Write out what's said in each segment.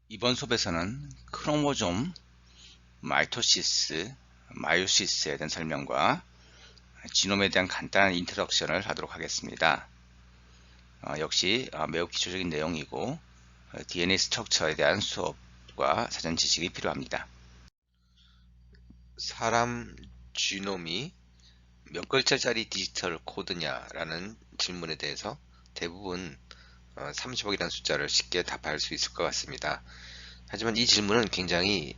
이번 수업에서는 크로모좀, 마이토시스, 마이오시스에 대한 설명과 지놈에 대한 간단한 인트로덕션을 하도록 하겠습니다. 역시 매우 기초적인 내용이고 DNA 스트럭처에 대한 수업과 사전 지식이 필요합니다. 사람 지놈이 몇 글자짜리 디지털 코드냐라는 질문에 대해서 대부분 30억이라는 숫자를 쉽게 답할 수 있을 것 같습니다. 하지만 이 질문은 굉장히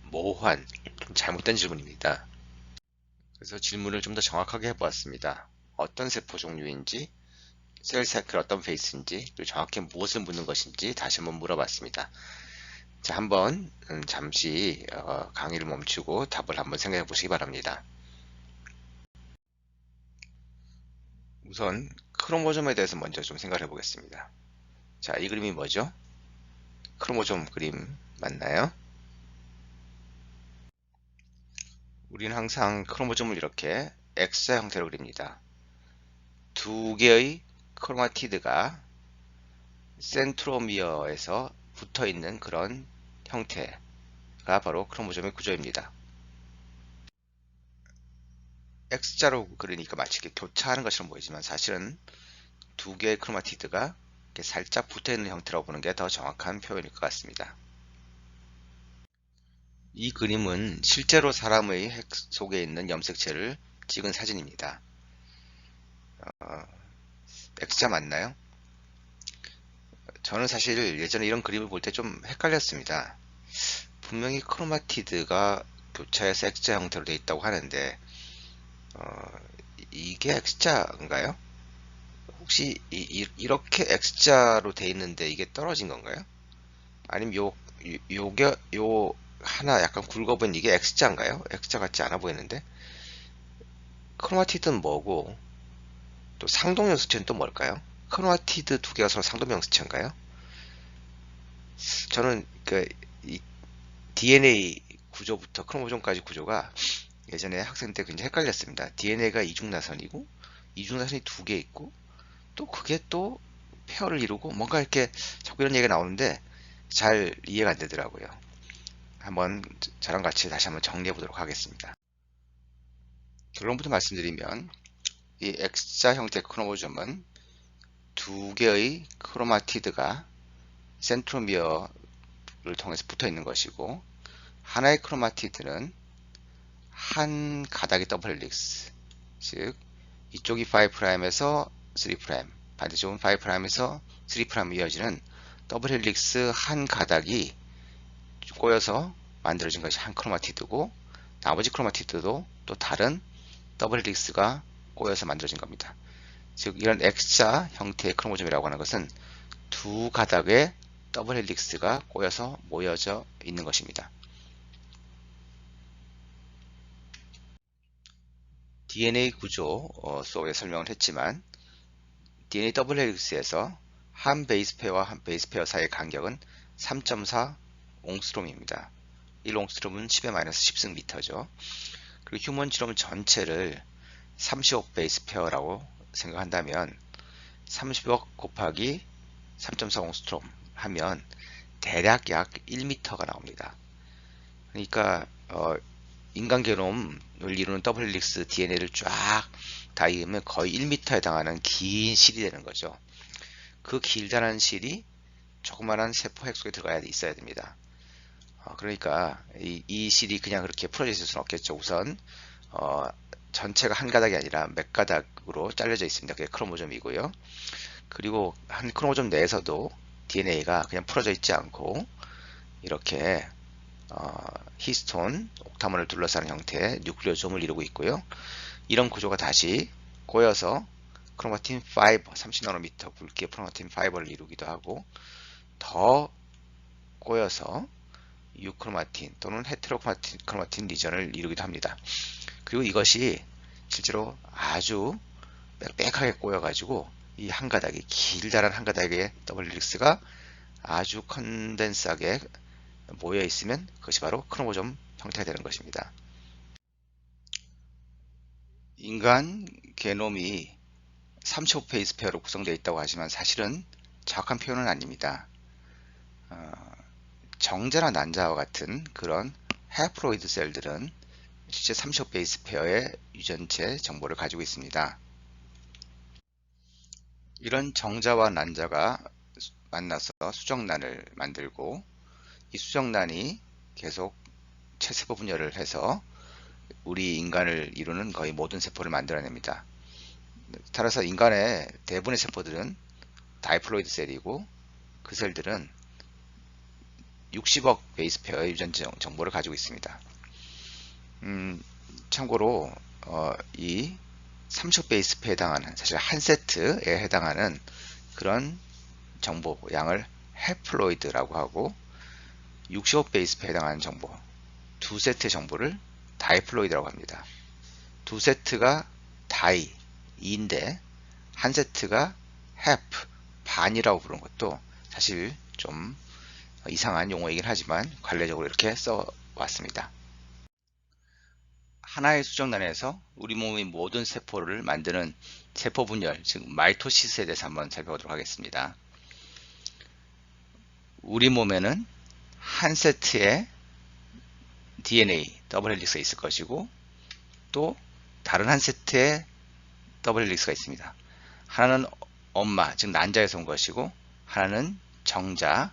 모호한, 좀 잘못된 질문입니다. 그래서 질문을 좀 더 정확하게 해보았습니다. 어떤 세포 종류인지, 셀 사이클 어떤 페이스인지, 그리고 정확히 무엇을 묻는 것인지 다시 한번 물어봤습니다. 자, 한번 잠시 강의를 멈추고 답을 한번 생각해 보시기 바랍니다. 우선 크로모점에 대해서 먼저 좀 생각을 해보겠습니다. 자, 이 그림이 뭐죠? 크로모점 그림 맞나요? 우리는 항상 크로모점을 이렇게 X자 형태로 그립니다. 두 개의 크로마티드가 센트로미어에서 붙어 있는 그런 형태가 바로 크로모점의 구조입니다. X자로 그리니까 마치 이렇게 교차하는 것처럼 보이지만 사실은 두 개의 크로마티드가 이렇게 살짝 붙어 있는 형태라고 보는 게 더 정확한 표현일 것 같습니다. 이 그림은 실제로 사람의 핵 속에 있는 염색체를 찍은 사진입니다. X자 맞나요? 저는 사실 예전에 이런 그림을 볼 때 좀 헷갈렸습니다. 분명히 크로마티드가 교차해서 X자 형태로 되어 있다고 하는데 이게 X자인가요? 혹시 이렇게 X자로 되어 있는데 이게 떨어진 건가요? 아니면 요 하나 약간 굵어 보이는 이게 X자인가요? X자 같지 않아 보이는데 크로마티드는 뭐고 또 상동연수체는 또 뭘까요? 크로마티드 두 개가 서로 상동연수체인가요? 저는 이 DNA 구조부터 크로모점까지 구조가 예전에 학생 때 굉장히 헷갈렸습니다. DNA가 이중나선이고 이중나선이 두 개 있고 또 그게 또 페어를 이루고 뭔가 이렇게 자꾸 이런 얘기가 나오는데 잘 이해가 안 되더라고요. 한번 저랑 같이 다시 한번 정리해 보도록 하겠습니다. 결론부터 말씀드리면 이 X자 형태 크로모점은 두 개의 크로마티드가 센트로미어를 통해서 붙어 있는 것이고 하나의 크로마티드는 한 가닥의 더블 헬릭스, 즉 이쪽이 5'에서 3', 반대쪽은 5'에서 3' 이어지는 더블 헬릭스 한 가닥이 꼬여서 만들어진 것이 한 크로마티드고 나머지 크로마티드도 또 다른 더블 헬릭스가 꼬여서 만들어진 겁니다. 즉 이런 X자 형태의 크로모점이라고 하는 것은 두 가닥의 더블 헬릭스가 꼬여서 모여져 있는 것입니다. DNA 구조 수업에 설명을 했지만 DNA 더블 헬릭스에서 한 베이스 페어와 한 베이스 페어 사이의 간격은 3.4 옹스트롬입니다. 1 옹스트롬은 10-10승 미터죠. 그리고 휴먼 지롬 전체를 30억 베이스 페어라고 생각한다면 30억 곱하기 3.4 옹스트롬 하면 대략 약 1m가 나옵니다. 그러니까 인간 게놈을 이루는 더블 헬릭스 DNA를 쫙 다 이으면 거의 1m에 해당하는 긴 실이 되는 거죠. 그 길다란 실이 조그만한 세포 핵 속에 들어가야 있어야 됩니다. 그러니까 이 실이 그냥 그렇게 풀어져 있을 수는 없겠죠. 우선 전체가 한 가닥이 아니라 몇 가닥으로 잘려져 있습니다. 그게 크로모점이고요. 그리고 한 크로모점 내에서도 DNA가 그냥 풀어져 있지 않고 이렇게 히스톤, 옥타몬을 둘러싸는 형태의 뉴클리오솜을 이루고 있고요. 이런 구조가 다시 꼬여서 크로마틴 5, 30나노미터 굵기의 크로마틴 5를 이루기도 하고 더 꼬여서 유크로마틴 또는 헤테로크로마틴 리전을 이루기도 합니다. 그리고 이것이 실제로 아주 빽빽하게 꼬여가지고 이 한 가닥이 길다란 한 가닥의 더블 헬릭스가 아주 컨덴스하게 모여 있으면 그것이 바로 크로모점 형태가 되는 것입니다. 인간 게놈이 35 베이스 페어로 구성되어 있다고 하지만 사실은 정확한 표현은 아닙니다. 정자나 난자와 같은 그런 해플로이드 셀들은 실제 30호 베이스 페어의 유전체 정보를 가지고 있습니다. 이런 정자와 난자가 만나서 수정란을 만들고 이 수정란이 계속 체세포 분열을 해서 우리 인간을 이루는 거의 모든 세포를 만들어냅니다. 따라서 인간의 대부분의 세포들은 다이플로이드 셀이고 그 셀들은 60억 베이스 페어의 유전체 정보를 가지고 있습니다. 참고로 이 30억 베이스 페어에 해당하는, 사실 한 세트에 해당하는 그런 정보 양을 해플로이드라고 하고 60억 베이스 페어에 해당하는 정보 두 세트의 정보를 다이플로이드라고 합니다. 두 세트가 다이 2인데 한 세트가 해프 반이라고 부르는 것도 사실 좀 이상한 용어이긴 하지만 관례적으로 이렇게 써왔습니다. 하나의 수정란에서 우리 몸의 모든 세포를 만드는 세포 분열, 즉 마이토시스에 대해서 한번 살펴보도록 하겠습니다. 우리 몸에는 한 세트의 DNA 더블 헬릭스가 있을 것이고 또 다른 한 세트의 더블 헬릭스가 있습니다. 하나는 엄마, 즉 난자에서 온 것이고 하나는 정자,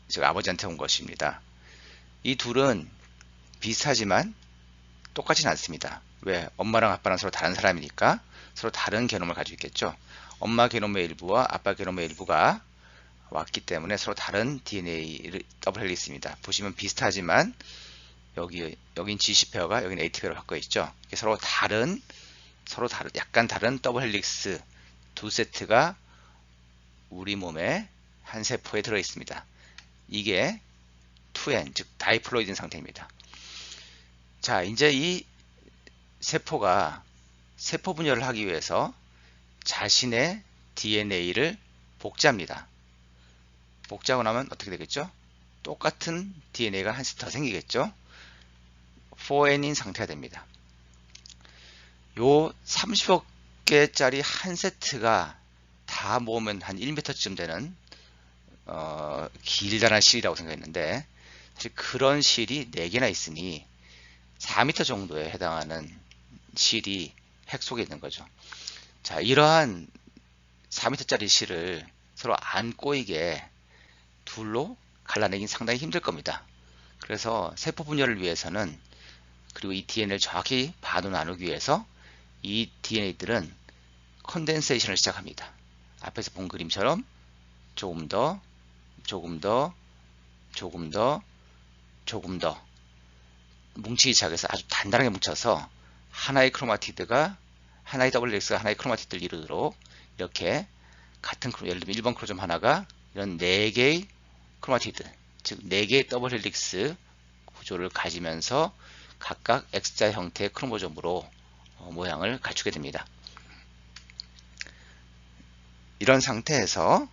즉 아버지한테 온 것입니다. 이 둘은 비슷하지만 똑같지는 않습니다. 왜? 엄마랑 아빠랑 서로 다른 사람이니까 서로 다른 게놈을 가지고 있겠죠. 엄마 게놈의 일부와 아빠 게놈의 일부가 왔기 때문에 서로 다른 DNA 더블 헬릭스입니다. 보시면 비슷하지만 여긴 GC 페어가 여긴 AT 페어로 바꿔 있죠. 서로 다른 약간 다른 더블 헬릭스 두 세트가 우리 몸의 한 세포에 들어 있습니다. 이게 2N, 즉 다이플로이드인 상태입니다. 자, 이제 이 세포가 세포 분열을 하기 위해서 자신의 DNA를 복제합니다. 복제하고 나면 어떻게 되겠죠? 똑같은 DNA가 한 세트 더 생기겠죠? 4N인 상태가 됩니다. 요 30억 개짜리 한 세트가 다 모으면 한 1m쯤 되는 길다란 실이라고 생각했는데 사실 그런 실이 4개나 있으니 4m 정도에 해당하는 실이 핵 속에 있는 거죠. 자, 이러한 4m짜리 실을 서로 안 꼬이게 둘로 갈라내긴 상당히 힘들 겁니다. 그래서 세포 분열을 위해서는, 그리고 이 DNA를 정확히 반으로 나누기 위해서 이 DNA들은 컨덴세이션을 시작합니다. 앞에서 본 그림처럼 조금 더 뭉치기 시작해서 아주 단단하게 뭉쳐서 하나의 크로마티드가, 하나의 더블 헬릭스가 하나의 크로마티드를 이루도록 이렇게 같은, 예를 들면 1번 크로모좀 하나가 이런 4개의 크로마티드, 즉 4개의 더블 헬릭스 구조를 가지면서 각각 X자 형태의 크로모점으로 모양을 갖추게 됩니다. 이런 상태에서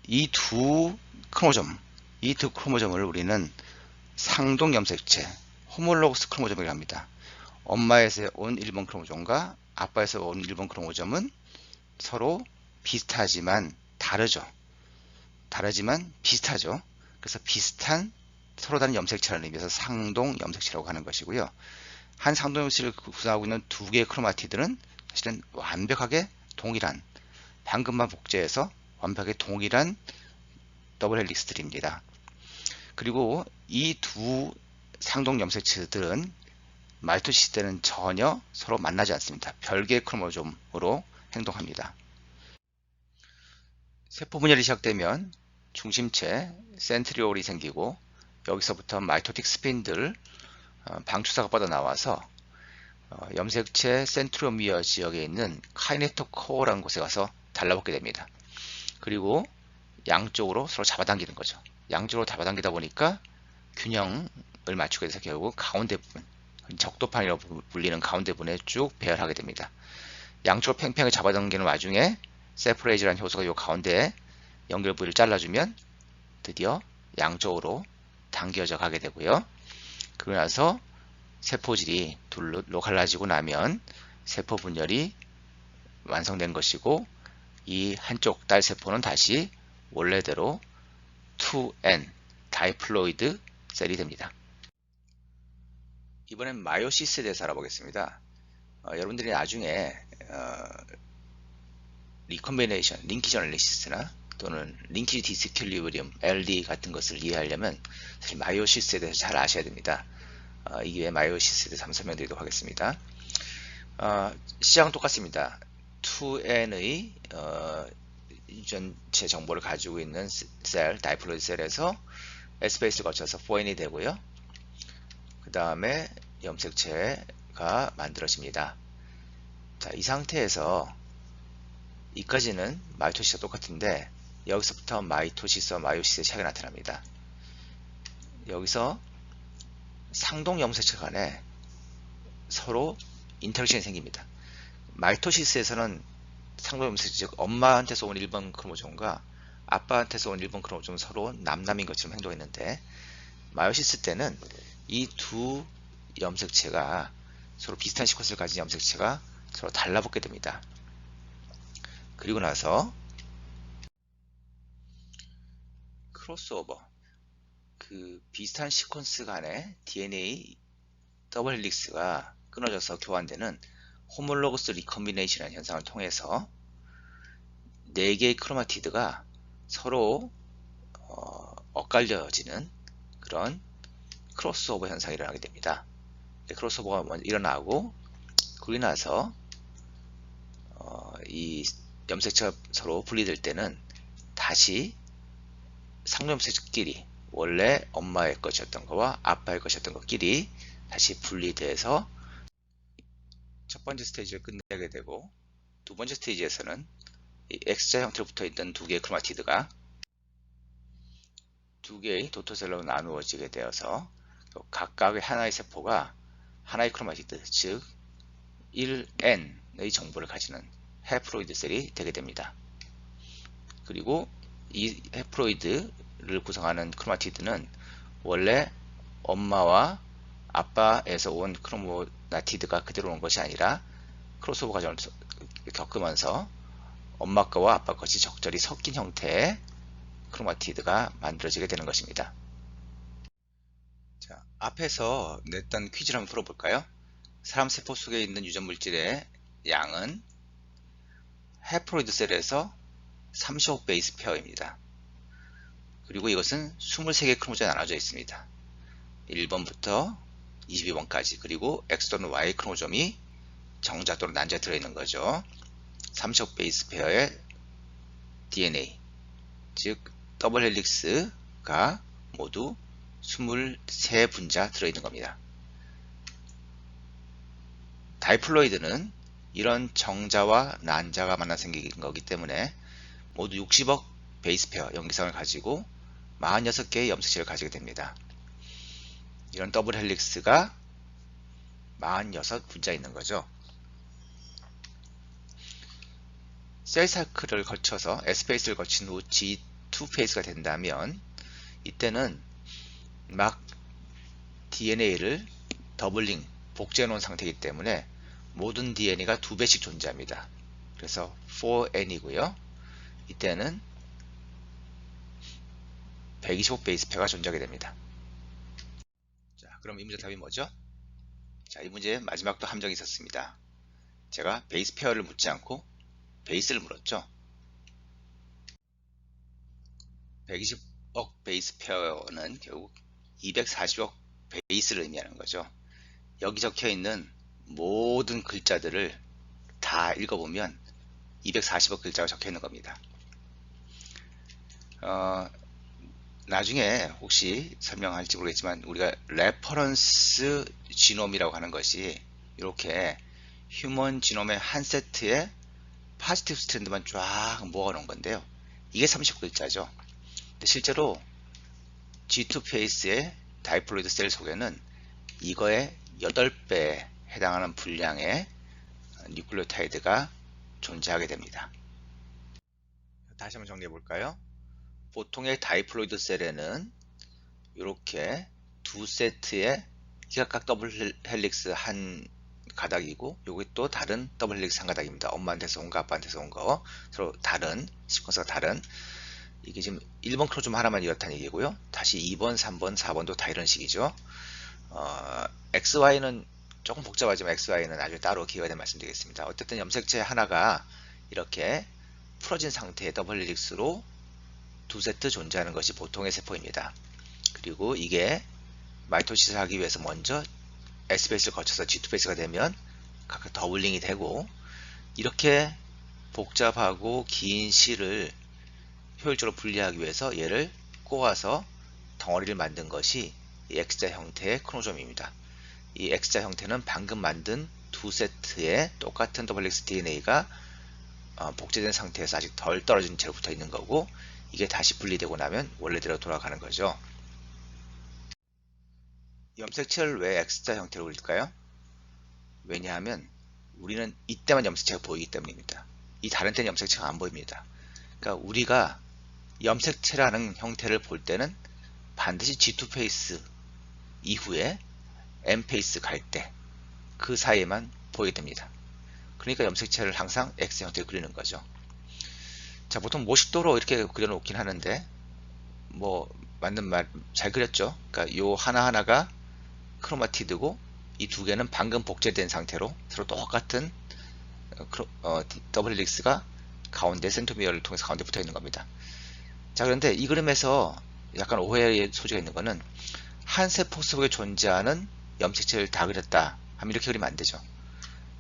이 두 크로모점을 우리는 상동 염색체, 호몰로그스 크로모점이라고 합니다. 엄마에서 온 1번 크로모점과 아빠에서 온 1번 크로모점은 서로 비슷하지만 다르죠. 다르지만 비슷하죠. 그래서 비슷한 서로 다른 염색체라는 의미에서 상동 염색체라고 하는 것이고요. 한 상동 염색체를 구성하고 있는 2개의 크로마티드는 사실은 완벽하게 동일한, 방금만 복제해서 완벽하게 동일한 더블 헬릭스들입니다. 그리고 이 두 상동 염색체들은 마이토시스 때는 전혀 서로 만나지 않습니다. 별개의 크로모점으로 행동합니다. 세포 분열이 시작되면 중심체 센트리올이 생기고 여기서부터 마이토틱 스핀들, 방추사가 뻗어나와서 염색체 센트로미어 지역에 있는 카이네토코어라는 곳에 가서 달라붙게 됩니다. 그리고 양쪽으로 서로 잡아당기는 거죠. 양쪽으로 잡아당기다 보니까 균형을 맞추게 돼서 결국 가운데 부분, 적도판이라고 불리는 가운데 부분에 쭉 배열하게 됩니다. 양쪽으로 팽팽하게 잡아당기는 와중에 세퍼레이즈라는 효소가 이 가운데에 연결 부위를 잘라주면 드디어 양쪽으로 당겨져 가게 되고요. 그러고 나서 세포질이 둘로 갈라지고 나면 세포 분열이 완성된 것이고, 이 한쪽 딸 세포는 다시 원래대로 2N 다이플로이드 셀이 됩니다. 이번엔 마요시스에 대해서 알아보겠습니다. 여러분들이 나중에 리컨비네이션, 링키지 어널리시스나 또는 링키지 디스ኢ퀄리브리엄, LD 같은 것을 이해하려면 사실 마요시스에 대해서 잘 아셔야 됩니다. 이게 마요시스에 대해서 한번 설명드리도록 하겠습니다. 시작은 똑같습니다. 2N의 전체 정보를 가지고 있는 셀, 다이플로이드 셀에서 S베이스를 거쳐서 4N이 되고요. 그 다음에 염색체가 만들어집니다. 자, 이 상태에서 이까지는 마이토시스와 똑같은데 여기서부터 마이토시스와 마요시스의 차이가 나타납니다. 여기서 상동 염색체 간에 서로 인터랙션이 생깁니다. 마이토시스에서는 상동 염색체, 즉 엄마한테서 온 1번 크로모솜과 아빠한테서 온 1번 크로모솜은 서로 남남인 것처럼 행동했는데 마요시스 때는 이 두 염색체가 서로 비슷한 시퀀스를 가진 염색체가 서로 달라붙게 됩니다. 그리고 나서 크로스오버, 그 비슷한 시퀀스 간의 DNA 더블 헬릭스가 끊어져서 교환되는 호몰로거스 리컨비네이션이라는 현상을 통해서 4개의 크로마티드가 서로 엇갈려지는 그런 크로스오버 현상이 일어나게 됩니다. 크로스오버가 먼저 일어나고 그러고 나서 이 염색체가 서로 분리될 때는 다시 상동 염색체끼리 원래 엄마의 것이었던 거와 아빠의 것이었던 것끼리 다시 분리돼서 첫 번째 스테이지를 끝내게 되고 두 번째 스테이지에서는 이 X자 형태로 붙어있던 두 개의 크로마티드가 두 개의 도토셀로 나누어지게 되어서 각각의 하나의 세포가 하나의 크로마티드, 즉 1N의 정보를 가지는 해프로이드 셀이 되게 됩니다. 그리고 이 해프로이드를 구성하는 크로마티드는 원래 엄마와 아빠에서 온 크로마티드가 그대로 온 것이 아니라 크로스오버 과정을 겪으면서 엄마 거와 아빠 것이 적절히 섞인 형태의 크로마티드가 만들어지게 되는 것입니다. 자, 앞에서 냈던 퀴즈를 한번 풀어볼까요? 사람 세포 속에 있는 유전 물질의 양은 해프로이드 셀에서 35 베이스 페어입니다. 그리고 이것은 23개 크로모솜에 나눠져 있습니다. 1번부터 22번까지, 그리고 X 또는 Y 크로모솜이 정자 또는 난자에 들어있는 거죠. 35 베이스 페어의 DNA, 즉 더블 헬릭스가 모두 23분자 들어있는 겁니다. 다이플로이드는 이런 정자와 난자가 만나 생긴 거기 때문에 모두 60억 베이스 페어 염기성을 가지고 46개의 염색체를 가지게 됩니다. 이런 더블 헬릭스가 46분자 있는 거죠. 셀 사이클을 거쳐서 S페이스를 거친 후 G2 페이스가 된다면 이때는 막 DNA를 더블링, 복제해 놓은 상태이기 때문에 모든 DNA가 2배씩 존재합니다. 그래서 4N이고요. 이때는 125 베이스 페어가 존재하게 됩니다. 자, 그럼 이 문제 답이 뭐죠? 자, 이 문제의 마지막도 함정이 있었습니다. 제가 베이스 페어를 묻지 않고 베이스를 물었죠. 120억 베이스 페어는 결국 240억 베이스를 의미하는 거죠. 여기 적혀 있는 모든 글자들을 다 읽어보면 240억 글자가 적혀 있는 겁니다. 나중에 혹시 설명할지 모르겠지만 우리가 레퍼런스 지놈이라고 하는 것이 이렇게 휴먼 지놈의 한 세트에 파지티브 스트랜드만 쫙 모아 놓은 건데요. 이게 30글자죠. 근데 실제로 G2 페이스의 다이플로이드 셀 속에는 이거의 8배에 해당하는 분량의 뉴클레오타이드가 존재하게 됩니다. 다시 한번 정리해 볼까요? 보통의 다이플로이드 셀에는 이렇게 두 세트의 각각 더블 헬릭스 한 가닥이고 여기 또 다른 더블 헬릭스 한 가닥입니다. 엄마한테서 온 거 아빠한테서 온 거 서로 다른 시퀀스가 다른 이게 지금 1번 크로모좀 하나만 이렇다는 얘기고요. 다시 2번, 3번, 4번도 다 이런 식이죠. XY는 조금 복잡하지만 XY는 나중에 따로 기회가 되면 말씀드리겠습니다. 어쨌든 염색체 하나가 이렇게 풀어진 상태의 더블 헬릭스로 두 세트 존재하는 것이 보통의 세포입니다. 그리고 이게 마이토시스를 하기 위해서 먼저 S베이스를 거쳐서 G2베이스가 되면 각각 더블링이 되고, 이렇게 복잡하고 긴 실을 효율적으로 분리하기 위해서 얘를 꼬아서 덩어리를 만든 것이 이 X자 형태의 크로모좀입니다. 이 X자 형태는 방금 만든 두 세트의 똑같은 더블 헬릭스 DNA가 복제된 상태에서 아직 덜 떨어진 채로 붙어 있는 거고, 이게 다시 분리되고 나면 원래대로 돌아가는 거죠. 염색체를 왜 X자 형태로 그릴까요? 왜냐하면 우리는 이때만 염색체가 보이기 때문입니다. 이 다른 때는 염색체가 안 보입니다. 그러니까 우리가 염색체라는 형태를 볼 때는 반드시 G2 페이스 이후에 M 페이스 갈 때 그 사이에만 보이게 됩니다. 그러니까 염색체를 항상 X 형태로 그리는 거죠. 자, 보통 모식도로 이렇게 그려놓긴 하는데, 뭐 맞는 말 잘 그렸죠. 그러니까 요 하나하나가 크로마티드고, 이 두 개는 방금 복제된 상태로 서로 똑같은 더블 헬릭스가 가운데 센토미어를 통해서 가운데 붙어 있는 겁니다. 자, 그런데 이 그림에서 약간 오해의 소지가 있는 거는, 한 세포 속에 존재하는 염색체를 다 그렸다 하면 이렇게 그리면 안 되죠.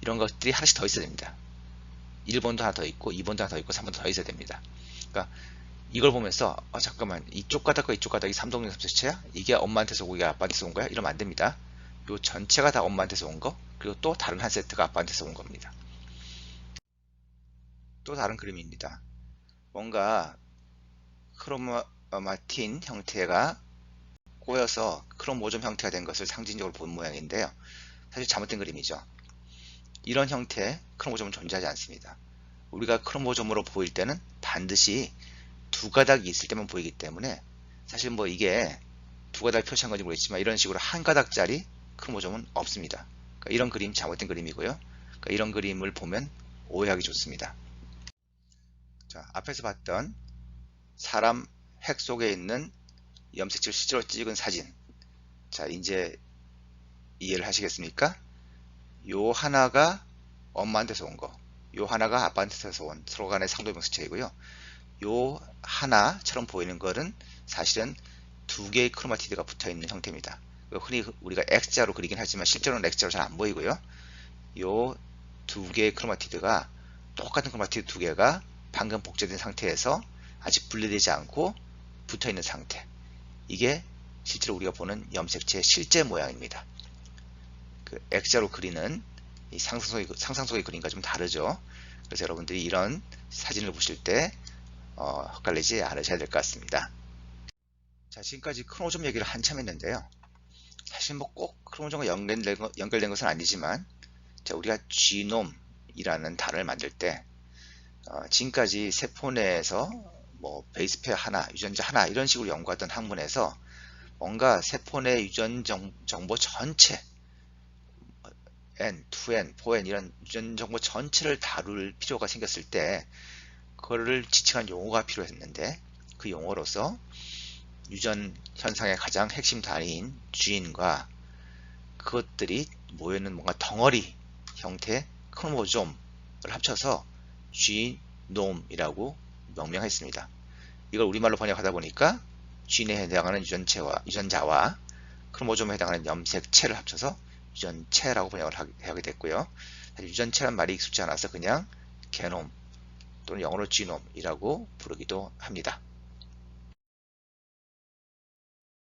이런 것들이 하나씩 더 있어야 됩니다. 1번도 하나 더 있고 2번도 하나 더 있고 3번도 더 있어야 됩니다. 그러니까 이걸 보면서 잠깐만, 이쪽 가닥과 이쪽 가닥이 삼동ling 염색체야? 이게 엄마한테서 오고 이게 아빠한테서 온 거야? 이러면 안 됩니다. 요 전체가 다 엄마한테서 온 거, 그리고 또 다른 한 세트가 아빠한테서 온 겁니다. 또 다른 그림입니다. 뭔가 크로마틴 형태가 꼬여서 크로모좀 형태가 된 것을 상징적으로 본 모양인데요. 사실 잘못된 그림이죠. 이런 형태의 크로모점은 존재하지 않습니다. 우리가 크로모점으로 보일 때는 반드시 두 가닥이 있을 때만 보이기 때문에, 사실 뭐 이게 두 가닥 표시한 건지 모르겠지만 이런 식으로 한 가닥짜리 크로모점은 없습니다. 그러니까 이런 그림 잘못된 그림이고요. 그러니까 이런 그림을 보면 오해하기 좋습니다. 자, 앞에서 봤던 사람 핵 속에 있는 염색체를 실제로 찍은 사진. 자, 이제 이해를 하시겠습니까? 요 하나가 엄마한테서 온 거, 요 하나가 아빠한테서 온 서로 간의 상도염색체이고요. 요 하나처럼 보이는 것은 사실은 두 개의 크로마티드가 붙어 있는 형태입니다. 흔히 우리가 X자로 그리긴 하지만 실제로는 X자로 잘 안 보이고요. 요 두 개의 크로마티드가 똑같은 크로마티드 두 개가 방금 복제된 상태에서 아직 분리되지 않고 붙어 있는 상태, 이게 실제로 우리가 보는 염색체의 실제 모양입니다. 그 X자로 그리는 이 상상 속의 그림과 좀 다르죠. 그래서 여러분들이 이런 사진을 보실 때 헷갈리지 않으셔야 될 것 같습니다. 자, 지금까지 크로모점 얘기를 한참 했는데요. 사실 뭐 꼭 크로모점과 연결된 것은 아니지만, 자, 우리가 지놈이라는 단어를 만들 때 지금까지 세포 내에서 뭐 베이스 페어 하나, 유전자 하나 이런 식으로 연구하던 학문에서 뭔가 세포 내 유전 정보 전체, N, 2N, 4N 이런 유전 정보 전체를 다룰 필요가 생겼을 때 그거를 지칭한 용어가 필요했는데, 그 용어로서 유전 현상의 가장 핵심 단위인 주인과 그것들이 모여있는 뭔가 덩어리 형태의 크로모좀을 합쳐서 지놈이라고 명명했습니다. 이걸 우리말로 번역하다 보니까 쥐에 해당하는 유전자와 크로모좀에 해당하는 염색체를 합쳐서 유전체라고 번역을 하게 됐고요. 유전체란 말이 익숙지 않아서 그냥 게놈 또는 영어로 지놈이라고 부르기도 합니다.